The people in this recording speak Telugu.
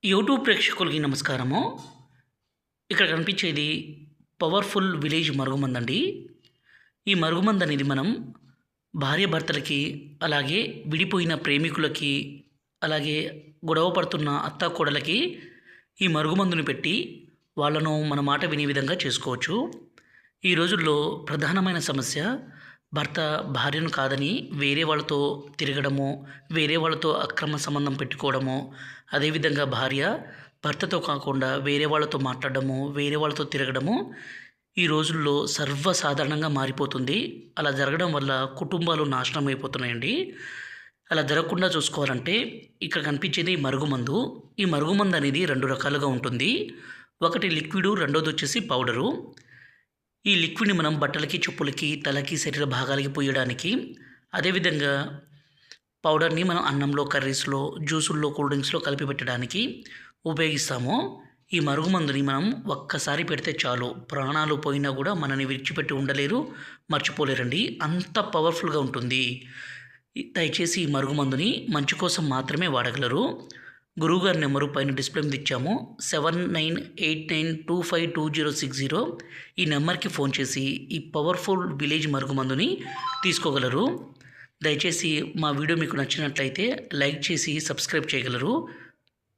యూట్యూబ్ ప్రేక్షకులకి నమస్కారము. ఇక్కడ కనిపించేది పవర్‌ఫుల్ విలేజ్ మరుగుమందండి. ఈ మరుగుమందనేది మనం భార్యాభర్తలకి, అలాగే విడిపోయిన ప్రేమికులకి, అలాగే గొడవ పడుతున్న అత్తాకోడళ్ళకి ఈ మరుగుమందుని పెట్టి వాళ్ళను మన మాట వినే విధంగా చేసుకోవచ్చు. ఈ రోజుల్లో ప్రధానమైన సమస్య భర్త భార్యను కాదని వేరే వాళ్ళతో తిరగడము, వేరే వాళ్ళతో అక్రమ సంబంధం పెట్టుకోవడము, అదేవిధంగా భార్య భర్తతో కాకుండా వేరే వాళ్ళతో మాట్లాడడము, వేరే వాళ్ళతో తిరగడము ఈ రోజుల్లో సర్వసాధారణంగా మారిపోతుంది. అలా జరగడం వల్ల కుటుంబాలు నాశనం అయిపోతున్నాయండి. అలా జరగకుండా చూసుకోవాలంటే ఇక్కడ కనిపించేది మరుగుమందు. ఈ మరుగుమందు అనేది 2 రకాలుగా ఉంటుంది. ఒకటి లిక్విడు, రెండోదొచ్చేసి పౌడరు. ఈ లిక్విడ్‌ని మనం బట్టలకి, చెప్పులకి, తలకి, శరీర భాగాలకి పూయడానికి, అదేవిధంగా పౌడర్‌ని మనం అన్నంలో, కర్రీస్‌లో, జ్యూసుల్లో, కూల్ డ్రింక్స్‌లో కలిపి పెట్టడానికి ఉపయోగిస్తాము. ఈ మరుగుమందుని మనం ఒక్కసారి పెడితే చాలు, ప్రాణాలు పోయినా గూడా మనల్ని విడిచిపెట్టి ఉండలేరు, మర్చిపోలేరండి. అంత పవర్‌ఫుల్‌గా ఉంటుంది. దయచేసి ఈ మరుగుమందుని మంచి కోసం మాత్రమే వాడగలరు. గురువుగారి నెంబరు పైన డిస్‌ప్లే మీద ఇచ్చాము. 7989252060 ఈ నెంబర్‌కి ఫోన్ చేసి ఈ పవర్‌ఫుల్ విలేజ్ మరుగుమందుని తీసుకోగలరు. దయచేసి మా వీడియో మీకు నచ్చినట్లయితే లైక్ చేసి సబ్స్క్రైబ్ చేయగలరు.